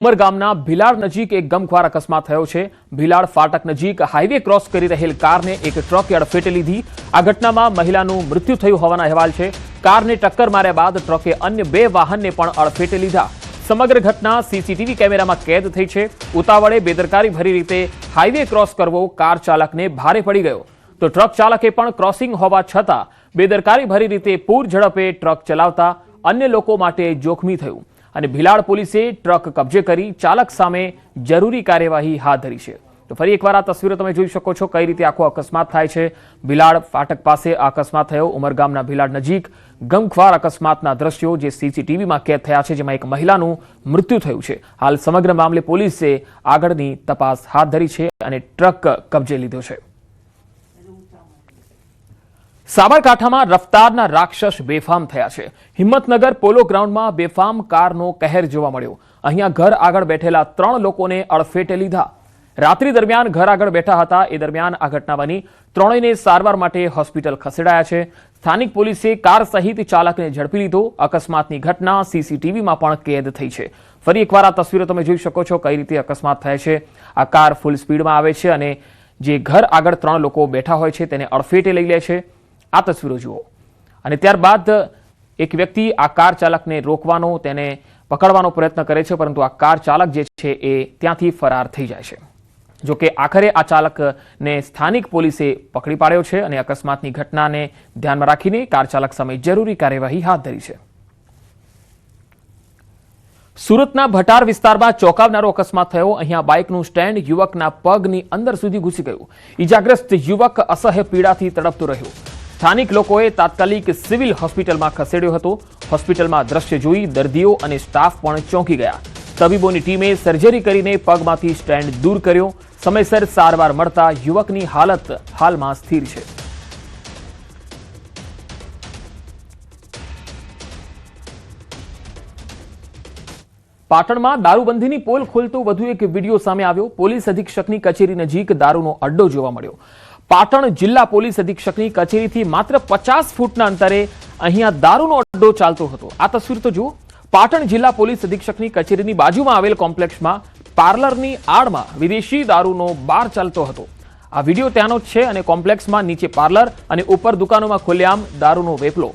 ઉમરગામના ભીલાડ નજીક એક ગમખ્વાર અકસ્માત થયો છે। ભીલાડ ફાટક નજીક હાઈવે ક્રોસ કરી રહેલ કારને એક ટ્રકે અડફેટે લીધી। આ ઘટનામાં મહિલાનું મૃત્યુ થયું હોવાના અહેવાલ છે। કારને ટક્કર માર્યા બાદ ટ્રકે અન્ય બે વાહનને પણ અડફેટે લીધા। સમગ્ર ઘટના સીસીટીવી કેમેરામાં કેદ થઈ છે। ઉતાવળે બેદરકારી ભરી રીતે હાઈવે ક્રોસ કરવો કાર ચાલકને ભારે પડી ગયો, તો ટ્રક ચાલકે પણ ક્રોસિંગ હોવા છતાં બેદરકારી ભરી રીતે પૂર ઝડપે ટ્રક ચલાવતા અન્ય લોકો માટે જોખમી થયું અને ભીલાડ પોલીસે ટ્રક કબજે કરી ચાલક સામે જરૂરી કાર્યવાહી હાથ ધરી છે। તો ફરી એકવાર આ તસવીરો તમે જોઈ શકો છો કઈ રીતે આખો અકસ્માત થાય છે। ભીલાડ ફાટક પાસે આ અકસ્માત થયો। ઉમરગામના ભીલાડ નજીક ગમખ્વાર અકસ્માતના દ્રશ્યો જે સીસીટીવીમાં કેદ થયા છે, જેમાં એક મહિલાનું મૃત્યુ થયું છે। હાલ સમગ્ર મામલે પોલીસે આગળની તપાસ હાથ ધરી છે અને ટ્રક કબજે લીધો છે। સાબરકાંઠામાં રફતારના રાક્ષસ બેફામ થયા છે। હિંમતનગર પોલો ગ્રાઉન્ડમાં બેફામ કારનો કહેર જોવા મળ્યો। અહીંયા ઘર આગળ બેઠેલા 3 લોકોને અડફેટે લીધા। રાત્રિ દરમિયાન ઘર આગળ બેઠા હતા એ દરમિયાન આ ઘટના બની। ત્રણેયને સારવાર માટે હોસ્પિટલ ખસેડાયા છે। સ્થાનિક પોલીસે કાર સહિત ચાલકને ઝડપી લીધો। અકસ્માતની ઘટના સીસીટીવીમાં પણ કેદ થઈ છે। ફરી એકવાર આ તસવીરો તમે જોઈ શકો છો કઈ રીતે અકસ્માત થાય છે। આ કાર ફૂલ સ્પીડમાં આવે છે અને જે ઘર આગળ 3 લોકો બેઠા હોય છે તેને અડફેટે લઈ લે છે। આ તસવીરો જુઓ અને ત્યારબાદ એક વ્યક્તિ આ કાર ચાલકને રોકવાનો, તેને પકડવાનો પ્રયત્ન કરે છે, પરંતુ આ કાર ચાલક જે છે એ ત્યાંથી ફરાર થઈ જાય છે। જો કે આખરે આ ચાલકને સ્થાનિક પોલીસે પકડી પાડ્યો છે અને અકસ્માતની ઘટનાને ધ્યાનમાં રાખીને કાર ચાલક સામે જરૂરી કાર્યવાહી હાથ ધરી છે। સુરતના ભટાર વિસ્તારમાં ચોંકાવનારો અકસ્માત થયો। અહીંયા બાઇકનું સ્ટેન્ડ યુવકના પગની અંદર સુધી ઘૂસી ગયું। ઈજાગ્રસ્ત યુવક અસહ્ય પીડાથી તડપતો રહ્યો। સ્થાનિક લોકોએ તાત્કાલિક સિવિલ હોસ્પિટલમાં ખસેડ્યો હતો। હોસ્પિટલમાં દ્રશ્ય જોઈ દર્દીઓ અને સ્ટાફ પણ ચોંકી ગયા। તબીબોની ટીમે સર્જરી કરીને પગમાંથી સ્ટેન્ડ દૂર કર્યો। સમયસર સારવાર મળતા યુવકની હાલત હાલમાં સ્થિર છે। પાટણમાં દારૂબંધીની પોલ ખોલતો વધુ એક વિડીયો સામે આવ્યો। પોલીસ અધિક્ષકની કચેરી નજીક દારૂનો અડ્ડો જોવા મળ્યો। પાટણ જિલ્લા પોલીસ અધિક્ષકની કચેરીથી માત્ર 50 ફૂટના અંતરે અહીંયા દારૂનો અડ્ડો ચાલતો હતો। આ તસવીર તો જુઓ। પાટણ જિલ્લા પોલીસ અધિક્ષકની કચેરીની બાજુમાં આવેલ કોમ્પ્લેક્સમાં પાર્લરની આડમાં વિદેશી દારૂનો બાર ચાલતો હતો। આ વિડીયો ત્યાંનો જ છે અને કોમ્પ્લેક્સમાં નીચે પાર્લર અને ઉપર દુકાનોમાં ખુલ્લેઆમ દારૂનો વેપલો।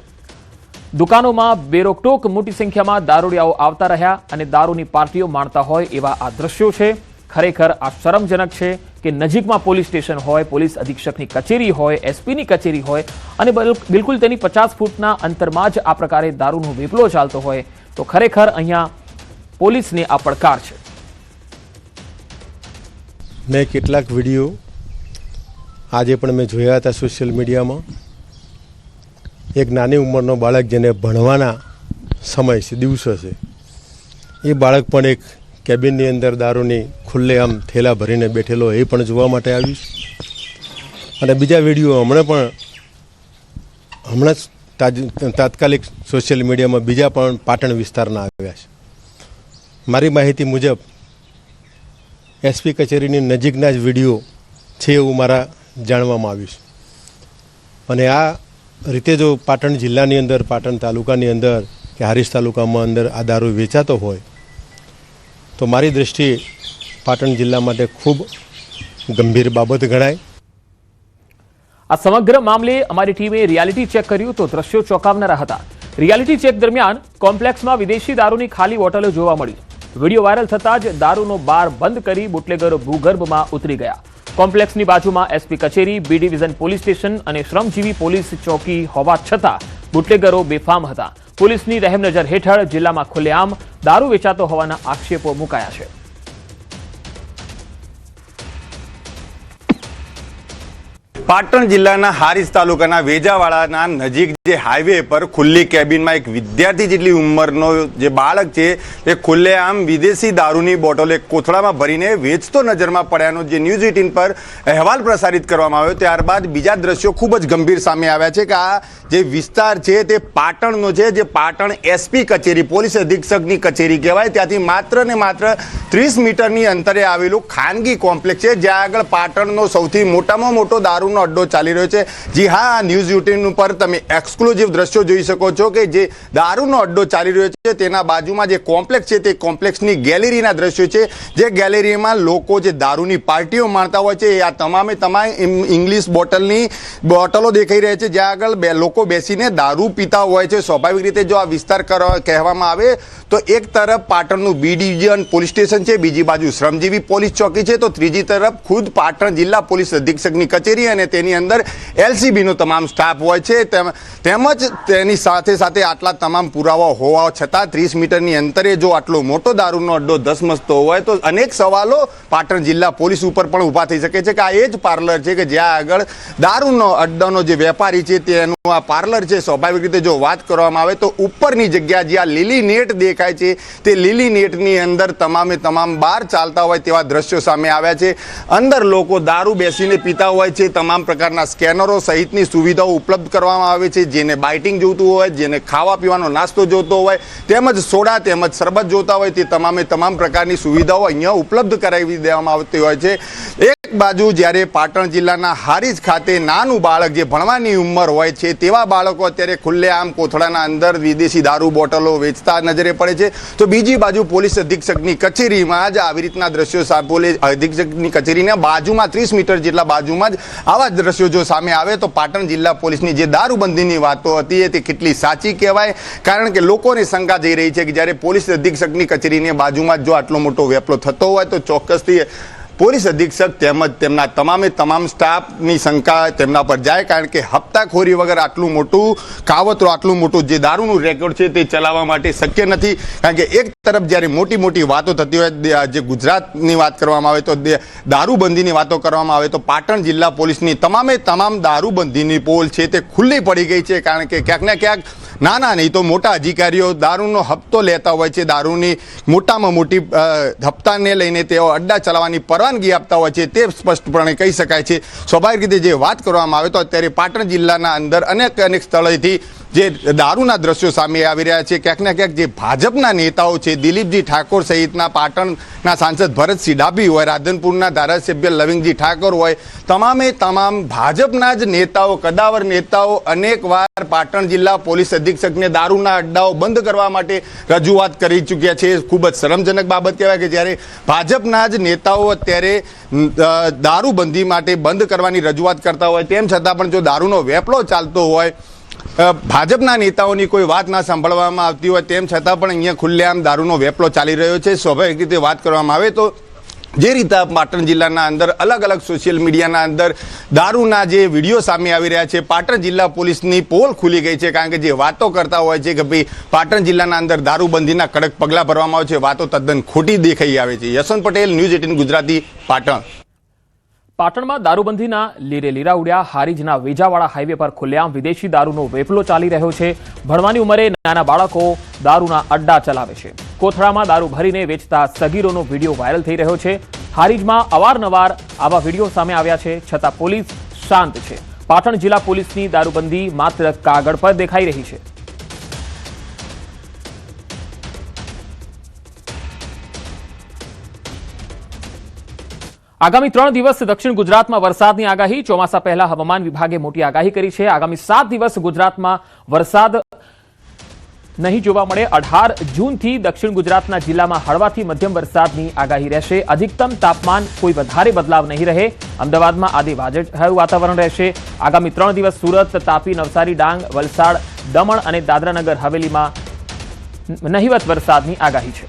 દુકાનોમાં બેરોકટોક મોટી સંખ્યામાં દારૂડિયાઓ આવતા રહ્યા અને દારૂની પાર્ટીઓ માણતા હોય એવા આ દ્રશ્યો છે। ખરેખર આ શરમજનક છે કે નજીકમાં પોલીસ સ્ટેશન હોય, પોલીસ અધિક્ષકની કચેરી હોય, એસપીની કચેરી હોય અને બિલકુલ તેની 50 ફૂટના અંતરમાં જ આ પ્રકારે દારૂનો વેપલો ચાલતો હોય તો ખરેખર અહીંયા પોલીસને આ પડકાર છે। મેં કેટલાક વિડીયો આજે પણ મેં જોયા હતા સોશિયલ મીડિયામાં। એક નાની ઉંમરનો બાળક જેને ભણવાના સમય છે, દિવસો છે, એ બાળક પણ એક કેબિનની અંદર દારૂની ખુલ્લેઆમ થેલા ભરીને બેઠેલો એ પણ જોવા માટે આવ્યું છે। અને બીજા વિડીયો હમણાં જ તાત્કાલિક સોશિયલ મીડિયામાં બીજા પણ પાટણ વિસ્તારના આવ્યા છે। મારી માહિતી મુજબ એસપી કચેરીની નજીકના જ વિડીયો છે એવું મારા જાણવામાં આવ્યું છે। અને આ રીતે જો પાટણ જિલ્લાની અંદર, પાટણ તાલુકાની અંદર કે હારીજ તાલુકામાં અંદર આ દારૂ વેચાતો હોય તો મારી દૃષ્ટિએ પાટણ જિલ્લા માટે ખૂબ ગંભીર બાબત ગણાય। આ સમગ્ર મામલે અમારી ટીમે રિયાલિટી ચેક કર્યું તો દ્રશ્યો ચોંકાવનારા હતા। રિયાલિટી ચેક દરમિયાન કોમ્પ્લેક્સમાં વિદેશી દારૂની ખાલી બોટલો જોવા મળી। વિડીયો વાયરલ થતાં જ દારૂનો બાર બંધ કરી બુટલેગરો ભૂગર્ભમાં ઉતરી ગયા। કોમ્પ્લેક્સની બાજુમાં એસપી કચેરી, બી ડિવિઝન પોલીસ સ્ટેશન અને શ્રમજીવી પોલીસ ચોકી હોવા છતાં બુટલેગરો બેફામ હતા। પોલીસની રહેમનજર હેઠળ જિલ્લામાં ખુલ્લેઆમ દારૂ વેચાતો હોવાના આક્ષેપો મુકાયા છે। પાટણ જિલ્લાના હારીજ તાલુકાના વેજાવાડાના નજીક જે હાઈવે પર ખુલ્લી કેબિનમાં એક વિદ્યાર્થી જેટલી ઉંમરનો જે બાળક છે એ ખુલ્લેઆમ વિદેશી દારૂની બોટલ એક કોથળામાં ભરીને વેચતો નજરમાં પડ્યાનો જે ન્યૂઝ 18 પર અહેવાલ પ્રસારિત કરવામાં આવ્યો। ત્યારબાદ બીજા દ્રશ્યો ખૂબ જ ગંભીર સામે આવ્યા છે કે આ જે વિસ્તાર છે તે પાટણનો છે, જે પાટણ એસપી કચેરી, પોલીસ અધિક્ષકની કચેરી કહેવાય, ત્યાંથી માત્ર ને માત્ર 30 મીટરની અંતરે આવેલું ખાનગી કોમ્પ્લેક્સ છે, જ્યાં આગળ પાટણનો સૌથી મોટામાં મોટો દારૂનો દારૂનો અડ્ડો ચાલી રહ્યો છે। જી હા, ન્યૂઝ 18 ઉપર તમે એક્સક્લુઝિવ દ્રશ્યો જોઈ શકો છો કે જે દારૂનો અડ્ડો ચાલી રહ્યો છે તેના બાજુમાં જે કોમ્પ્લેક્સ છે તે કોમ્પ્લેક્સની ગેલેરીના દ્રશ્યો છે, જે ગેલેરીમાં લોકો જે દારૂની પાર્ટીઓ માણતા હોય છે આ તમામ ઇંગ્લિશ બોટલો દેખાઈ રહી છે, જ્યાં આગળ લોકો બેસીને દારૂ પીતા હોય છે। સ્વાભાવિક રીતે જો આ વિસ્તાર કહેવામાં આવે તો એક તરફ પાટણનું બી ડિવિઝન પોલીસ સ્ટેશન છે, બીજી બાજુ શ્રમજીવી પોલીસ ચોકી છે, તો ત્રીજી તરફ ખુદ પાટણ જિલ્લા પોલીસ અધિક્ષકની કચેરી અને તેની અંદર એલસીબીનો તમામ સ્ટાફ હોય છે। તેમજ તેની સાથે સાથે આટલા તમામ પુરાવા હોવા છતાં 30 મીટરની અંતરે જો આટલો મોટો દારૂનો અડ્ડો ધસમસતો હોય તો અનેક સવાલો પાટણ જિલ્લા પોલીસ ઉપર પણ ઊભા થઈ શકે છે કે આ એ જ પાર્લર છે કે જ્યાં આગળ દારૂનો અડ્ડાનો જે વેપારી છે તેનું આ પાર્લર છે। સ્વાભાવિક રીતે જો વાત કરવામાં આવે તો ઉપરની જગ્યા જ્યાં લીલી નેટ દેખાય છે તે લીલી નેટની અંદર તમામ બહાર ચાલતા હોય તેવા દ્રશ્યો સામે આવ્યા છે। અંદર લોકો દારૂ બેસીને પીતા હોય છે, તમામ પ્રકારના સ્કેનરો સહિતની સુવિધાઓ ઉપલબ્ધ કરવામાં આવે છે। જેને બાઇટિંગ જોતું હોય, જેને ખાવા પીવાનો નાસ્તો જોતો હોય, તેમજ સોડા તેમજ શરબત જોતા હોય તે તમામ પ્રકારની સુવિધાઓ અહીંયા ઉપલબ્ધ કરાવી દેવામાં આવતી હોય છે। એક બાજુ જ્યારે પાટણ જિલ્લાના હારીજ ખાતે નાનું બાળક જે ભણવાની ઉંમર હોય છે તેવા બાળકો અત્યારે ખુલ્લેઆમ કોથળાના અંદર વિદેશી દારૂ બોટલો વેચતા નજરે પડે છે, તો બીજી બાજુ પોલીસ અધિક્ષકની કચેરીમાં જ આવી રીતના દ્રશ્યો પોલીસ અધિક્ષકની કચેરીના બાજુમાં 30 મીટર જેટલા બાજુમાં જ આવા જ દ્રશ્યો જો સામે આવે તો પાટણ જિલ્લા પોલીસની જે દારૂબંધીની વાતો હતી તે કેટલી સાચી કહેવાય। કારણ કે લોકોને શંકા જઈ રહી છે કે જ્યારે પોલીસ અધિક્ષકની કચેરીની બાજુમાં જો આટલો મોટો વેપલો થતો હોય તો ચોક્કસથી પોલીસ અધિક્ષક તેમજ તેમના તમામ સ્ટાફની શંકા તેમના પર જાય। કારણ કે હપ્તાખોરી વગર આટલું મોટું કાવતરું, આટલું મોટું જે દારૂનું રેકોર્ડ છે તે ચલાવવા માટે શક્ય નથી। કારણ કે એક તરફ જ્યારે મોટી વાતો થતી હોય, જે ગુજરાતની વાત કરવામાં આવે તો દારૂબંધીની વાતો કરવામાં આવે તો પાટણ જિલ્લા પોલીસની તમામ દારૂબંધીની પોલ છે તે ખુલ્લી પડી ગઈ છે। કારણ કે ક્યાંક ને ક્યાંક નાના નહીં તો મોટા અધિકારીઓ દારૂનો હપ્તો લેતા હોય છે, દારૂની મોટામાં મોટી હપ્તાને લઈને તેઓ અડ્ડા ચલાવવાની પરવાનગી આપતા હોય છે, તે સ્પષ્ટપણે કહી શકાય છે। સ્વાભાવિક રીતે જે વાત કરવામાં આવે તો અત્યારે પાટણ જિલ્લાના અંદર અનેક સ્થળેથી જે દારૂના દ્રશ્યો સામે આવી રહ્યા છે, ક્યાંક ને ક્યાંક જે ભાજપના નેતાઓ છે, દિલીપજી ઠાકોર સહિતના પાટણના સાંસદ ભરતસિંહ ડાભી હોય, રાધનપુરના ધારાસભ્ય લવિંગજી ઠાકોર હોય, તમામ ભાજપના જ નેતાઓ, કદાવર નેતાઓ અનેકવાર પાટણ જિલ્લા પોલીસ અધિક્ષકને દારૂના અડ્ડાઓ બંધ કરવા માટે રજૂઆત કરી ચૂક્યા છે। ખૂબ જ શરમજનક બાબત કહેવાય કે જ્યારે ભાજપના જ નેતાઓ અત્યારે દારૂબંધી માટે બંધ કરવાની રજૂઆત કરતા હોય તેમ છતાં પણ જો દારૂનો વેપલો ચાલતો હોય, ભાજપના નેતાઓની કોઈ વાત ના સાંભળવામાં આવતી હોય તેમ છતાં પણ અહીંયા ખુલ્લેઆમ દારૂનો વેપલો ચાલી રહ્યો છે। સ્વાભાવિક રીતે વાત કરવામાં આવે તો જે રીતે પાટણ જિલ્લાના અંદર અલગ સોશિયલ મીડિયાના અંદર દારૂના જે વિડીયો સામે આવી રહ્યા છે, પાટણ જિલ્લા પોલીસની પોલ ખુલી ગઈ છે। કારણ કે જે વાતો કરતા હોય છે કે ભાઈ પાટણ જિલ્લાના અંદર દારૂબંધીના કડક પગલાં ભરવામાં આવે છે, વાતો તદ્દન ખોટી દેખાઈ આવે છે। યશવંત પટેલ, ન્યૂઝ 18 ગુજરાતી, પાટણ। પાટણમાં દારૂબંધીના લીરે લીરા ઉડ્યા। હારીજના વેજાવાળા હાઈવે પર ખુલ્લેઆમ વિદેશી દારૂનો વેપલો ચાલી રહ્યો છે। ભણવાની ઉંમરે નાના બાળકો દારૂના અડ્ડા ચલાવે છે। કોથળામાં દારૂ ભરીને વેચતા સગીરોનો વિડીયો વાયરલ થઈ રહ્યો છે। હારીજમાં અવારનવાર આવા વિડીયો સામે આવ્યા છે, છતાં પોલીસ શાંત છે। પાટણ જિલ્લા પોલીસની દારૂબંધી માત્ર કાગળ પર દેખાઈ રહી છે। આગામી 3 દિવસ દક્ષિણ ગુજરાતમાં વરસાદની આગાહી। ચોમાસા પહેલા હવામાન વિભાગે મોટી આગાહી કરી છે। આગામી 7 દિવસ ગુજરાતમાં વરસાદ નહીં જોવા મળે। 18 જૂનથી દક્ષિણ ગુજરાતના જિલ્લામાં હળવાથી મધ્યમ વરસાદની આગાહી રહેશે। અધિકતમ તાપમાન કોઈ વધારે બદલાવ નહીં રહે। અમદાવાદમાં આદિ વાદળછાયું વાતાવરણ રહેશે। આગામી 3 દિવસ સુરત, તાપી, નવસારી, ડાંગ, વલસાડ, દમણ અને દાદરાનગર હવેલીમાં નહિવત વરસાદની આગાહી છે।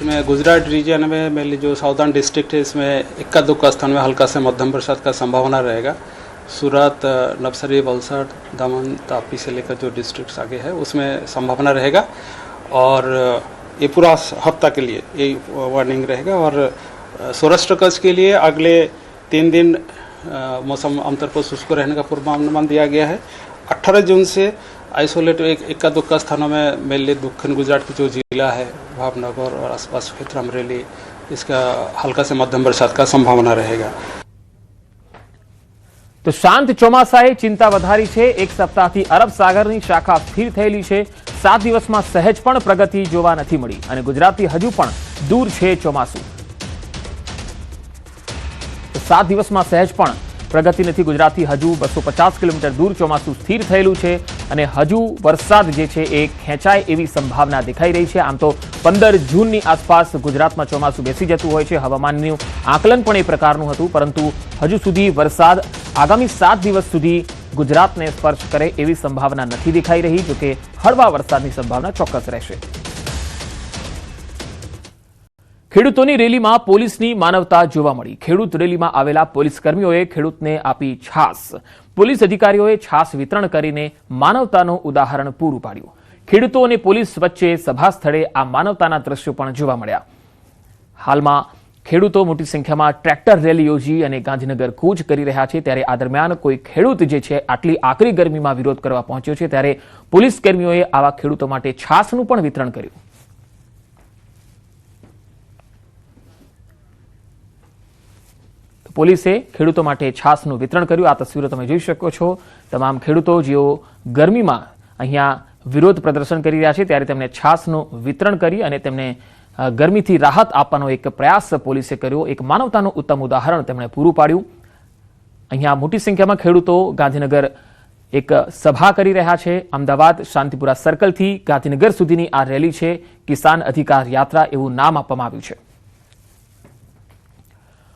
इसमें गुजरात रीजन में मेनली जो साउदर्न डिस्ट्रिक्ट है इसमें इक्का दुक्का स्थान में हल्का से मध्यम बरसात का संभावना रहेगा। सूरत, नवसारी, वलसाड, दमन, तापी से लेकर जो डिस्ट्रिक्ट्स आगे है उसमें संभावना रहेगा और ये पूरा हफ्ता के लिए यही वार्निंग रहेगा। और सौराष्ट्र कच्छ के लिए अगले 3 दिन मौसम आमतौर पर शुष्क रहने का पूर्वानुमान दिया गया है। 18 जून से आइसोलेट इक्का दुक्का स्थानों में मेनली दक्षिण गुजरात की जो जिला है भावनगर और आसपास क्षेत्र अमरेली, इसका हल्का से मध्यम बरसात का संभावना रहेगा। તો શાંત ચોમાસાએ ચિંતા વધારી છે। એક સપ્તાહથી અરબ સાગરની શાખા સ્થિર થયેલી છે। 7 દિવસમાં સહેજ પણ પ્રગતિ જોવા નથી મળી અને ગુજરાતથી હજુ પણ દૂર છે ચોમાસું। 7 દિવસમાં સહેજ પણ પ્રગતિ નથી। ગુજરાતથી હજુ 250 કિલોમીટર દૂર ચોમાસું સ્થિર થયેલું છે અને હજુ વરસાદ જે છે એ ખેંચાય એવી સંભાવના દેખાઈ રહી છે। આમ તો 15 જૂનની આસપાસ ગુજરાતમાં ચોમાસું બેસી જતું હોય છે। હવામાનનું આકલન પણ એ પ્રકારનું હતું, પરંતુ હજુ સુધી વરસાદ આગામી 7 દિવસ સુધી ગુજરાતને સ્પર્શ કરે એવી સંભાવના નથી દેખાઈ રહી। જોકે હળવા વરસાદની સંભાવના ચોક્કસ રહેશે। ખેડૂતોની રેલીમાં પોલીસની માનવતા જોવા મળી। ખેડૂત રેલીમાં આવેલા પોલીસ કર્મીઓએ ખેડૂતને આપી છાસ। પોલીસ અધિકારીઓએ છાસ વિતરણ કરીને માનવતાનું ઉદાહરણ પૂરું પાડ્યું। ખેડૂતો અને પોલીસ વચ્ચે સભા સ્થળે આ માનવતાના દ્રશ્યો પણ જોવા મળ્યા। હાલમાં ખેડૂતો મોટી સંખ્યામાં ટ્રેક્ટર રેલી યોજી અને ગાંધીનગર કૂચ કરી રહ્યા છે। ત્યારે આ દરમિયાન કોઈ ખેડૂત જે છે આટલી આકરી ગરમીમાં વિરોધ કરવા પહોંચ્યો છે, ત્યારે પોલીસ કર્મીઓએ આવા ખેડૂતો માટે છાસનું પણ વિતરણ કર્યું। પોલીસે ખેડૂતો માટે છાસનું વિતરણ કર્યું। આ તસવીરો તમે જોઈ શકો છો। તમામ ખેડૂતો જેઓ ગરમીમાં અહીંયા વિરોધ પ્રદર્શન કરી રહ્યા છે, ત્યારે તેમને છાસનું વિતરણ કરી અને તેમને ગરમીથી રાહત આપવાનો એક પ્રયાસ પોલીસે કર્યો। એક માનવતાનું ઉત્તમ ઉદાહરણ તેમણે પૂરું પાડ્યું। અહીંયા મોટી સંખ્યામાં ખેડૂતો ગાંધીનગર એક સભા કરી રહ્યા છે। અમદાવાદ શાંતિપુરા સર્કલથી ગાંધીનગર સુધીની આ રેલી છે। કિસાન અધિકાર યાત્રા એવું નામ આપવામાં આવ્યું છે।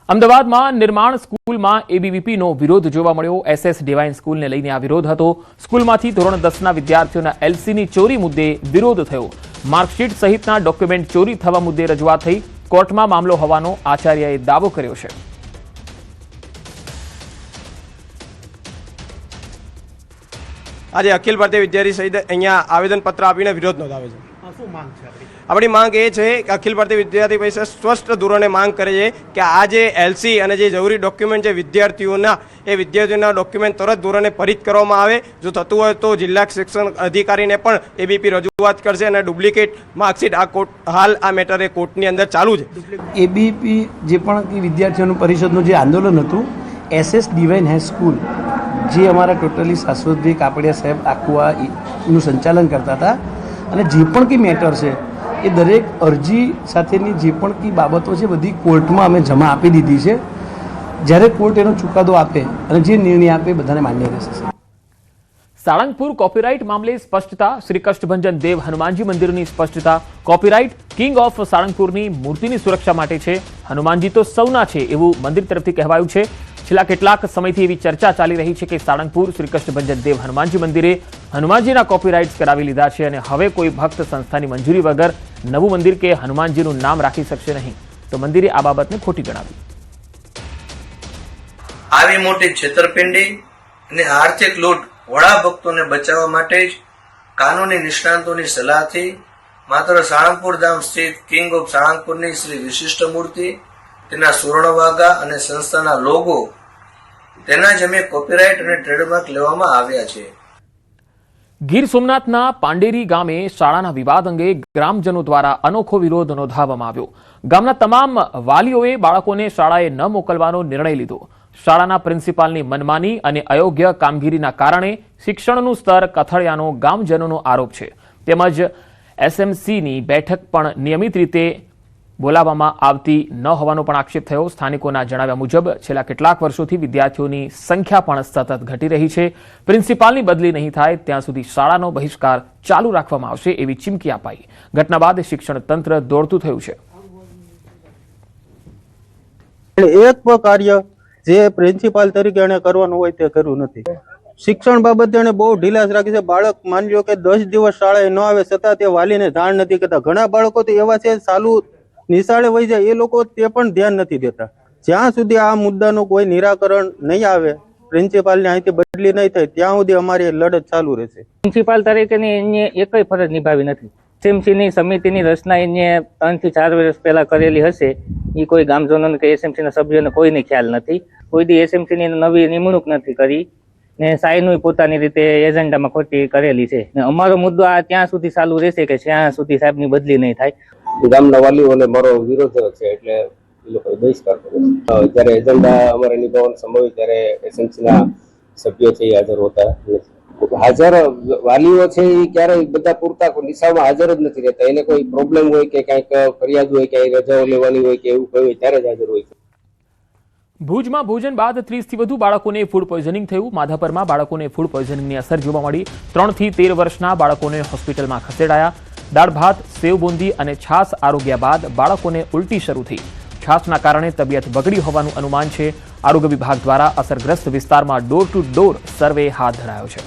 અમદાવાદમાં નિર્માણ સ્કૂલમાં એબીવીપીનો વિરોધ જોવા મળ્યો। SS ડિવાઇન સ્કૂલને લઈને આ વિરોધ હતો। સ્કૂલમાંથી ધોરણ 10ના વિદ્યાર્થીઓના LCની ચોરી મુદ્દે વિરોધ થયો। માર્કશીટ સહિતના ડોક્યુમેન્ટ ચોરી થવા મુદ્દે રજૂઆત થઈ। કોર્ટમાં મામલો હોવાનો આચાર્યએ દાવો કર્યો છે। આજે અખિલ ભારતીય વિદ્યાર્થી સહિત અહીંયા આવેદનપત્ર આપીને વિરોધ નોંધાવે છે। શું માંગ છે આપણી માંગ એ છે કે અખિલ ભારતીય વિદ્યાર્થી પરિષદ સ્પષ્ટ ધોરણે માંગ કરે છે કે આ જે LC અને જે જરૂરી ડોક્યુમેન્ટ છે વિદ્યાર્થીઓના ડોક્યુમેન્ટ તરત ધોરણે પરિત કરવામાં આવે। જો થતું હોય તો જિલ્લા શિક્ષણ અધિકારીને પણ એબીપી રજૂઆત કરશે અને ડુપ્લિકેટ માર્કશીટ હાલ આ મેટરે કોર્ટની અંદર ચાલુ છે। એબીપી જે પણ વિદ્યાર્થીઓનું પરિષદનું જે આંદોલન હતું, SS ડિવાઇન હાઈસ્કૂલ જે અમારા ટોટલી શાશ્વતભાઈ કાપડિયા સાહેબ આખું નું સંચાલન કરતા હતા અને જે પણ કંઈ મેટર છે એ દરેક અરજી સાથેની જે પણ કંઈ બાબતો છે બધી કોર્ટમાં અમે જમા આપી દીધી છે। જ્યારે કોર્ટ એનો ચુકાદો આપે અને જે નિર્ણય આપે બધાને માન્ય રહેશે। સાળંગપુર કોપીરાઇટ મામલે સ્પષ્ટતા। શ્રી કષ્ટભંજન દેવ હનુમાનજી મંદિરની સ્પષ્ટતા। કોપીરાઇટ કિંગ ઓફ સાળંગપુરની મૂર્તિની સુરક્ષા માટે છે। હનુમાનજી તો સૌના છે એવું મંદિર તરફથી કહેવાયું છે। છેલ્લા કેટલાક સમયથી એવી ચર્ચા ચાલી રહી છે કે સાળંગપુર શ્રી કષ્ટભંજન દેવ હનુમાનજી મંદિરે હનુમાનજીના કોપીરાઇટ્સ કરાવી લીધા છે અને હવે કોઈ ભક્ત સંસ્થાની મંજૂરી વગર નવું મંદિર કે હનુમાનજીનું નામ રાખી શકશે નહીં। તો મંદિરે આ બાબતને ખોટી ગણાવી। આવી મોટી છેતરપિંડી અને આર્થિક લૂંટ વડા ભક્તોને બચાવવા માટે જ કાનૂની નિષ્ણાંતોની સલાહથી માત્ર સાળંગપુર ધામ સ્થિત કિંગ ઓફ સાળંગપુરની શ્રી વિશિષ્ટ મૂર્તિ, તેના સુવર્ણવાગા અને સંસ્થાના લોગો, તેના જ અમે કોપીરાઇટ અને ટ્રેડમાર્ક લેવામાં આવ્યા છે। ગીર સોમનાથના પાંડેરી ગામે શાળાના વિવાદ અંગે ગ્રામજનો દ્વારા અનોખો વિરોધ નોંધાવવામાં આવ્યો। ગામના તમામ વાલીઓએ બાળકોને શાળાએ ન મોકલવાનો નિર્ણય લીધો। શાળાના પ્રિન્સિપાલની મનમાની અને અયોગ્ય કામગીરીના કારણે શિક્ષણનું સ્તર કથળ્યાનો ગામજનોનો આરોપ છે। તેમજ SMCની બેઠક પણ નિયમિત રીતે બોલાવવામાં આવતી ન હોવાનો પણ આક્ષેપ થયો। સ્થાનિકોના જણાવ્યા મુજબ છેલ્લા કેટલાક વર્ષોથી વિદ્યાર્થીઓની સંખ્યા પણ સતત ઘટી રહી છે। પ્રિન્સિપાલની બદલી નહીં થાય ત્યાં સુધી શાળાનો બહિષ્કાર ચાલુ રાખવામાં આવશે એવી ચીમકી અપાઈ। ઘટના બાદ શિક્ષણ તંત્ર દોડતું થયું છે। એક પણ કાર્ય જે પ્રિન્સિપાલ તરીકે એને કરવાનું હોય તે કર્યું નથી। શિક્ષણ બાબતે એને બહુ ઢીલાસ રાખી છે। બાળક માની લો કે 10 દિવસ શાળાએ ન આવે છતાં તે વાલીને જાણ નથી કરતા। ઘણા બાળકો તો એવા છે ચાલુ નિશાળે વહી જાય, એ લોકો તે પણ ધ્યાન નથી દેતા। જ્યાં સુધી આ મુદ્દાનું કોઈ નિરાકરણ નહીં આવે, પ્રિન્સિપાલની અહીંથી બદલી નહીં થાય ત્યાં સુધી અમારી લડત ચાલુ રહેશે। પ્રિન્સિપાલ તરીકેની એને એકય ફરજ નિભાવી નથી। SMCની સમિતિની રચના એને 3 થી 4 વર્ષ પહેલા કરેલી હશે, એ કોઈ ગામજનોને કે SMCના સભ્યોને કોઈને ખ્યાલ નથી। કોઈ દી SMCની નવી નિમણૂક નથી કરી ને સાઈનું પોતાની રીતે એજન્ડામાં ખોટી કરેલી છે। ને અમારો મુદ્દો આ ત્યાં સુધી ચાલુ રહેશે કે જ્યાં સુધી સાહેબની બદલી નહીં થાય। ગામના વાલીઓને મારો વિરોધ છે, એટલે એ લોકોએ બહિષ્કાર કર્યો છે. જ્યારે એજન્ડા અમારે નિભાવવાનો સમય હોય ત્યારે એસએમસીના સભ્યો છે એ હાજર હોતા નથી. હાજર વાલીઓ છે એ ક્યારેય બધા પૂરતા નિશાળમાં હાજર જ નથી રહેતા. એને કોઈ પ્રોબ્લેમ હોય કે કંઈક ફરિયાદ હોય કે રજાઓ લેવાની હોય કે એવું કહ્યું હોય ત્યારે જ હાજર હોય છે. ભુજમાં ભોજન બાદ 30 થી વધુ બાળકોને ફૂડ પોઈઝનિંગ થયું. માધાપરમાં બાળકોને ફૂડ પોઈઝનિંગની અસર જોવા મળી. 3 થી 13 વર્ષના બાળકોને હોસ્પિટલમાં ખસેડાયા. દાળ ભાત, સેવ બુંદી અને છાશ આરોગ્યા બાદ બાળકોને ઉલટી શરૂ થઈ. છાશના કારણે તબિયત બગડી હોવાનું અનુમાન છે. આરોગ્ય વિભાગ દ્વારા અસરગ્રસ્ત વિસ્તારમાં ડોર ટુ ડોર સર્વે હાથ ધરાયો છે.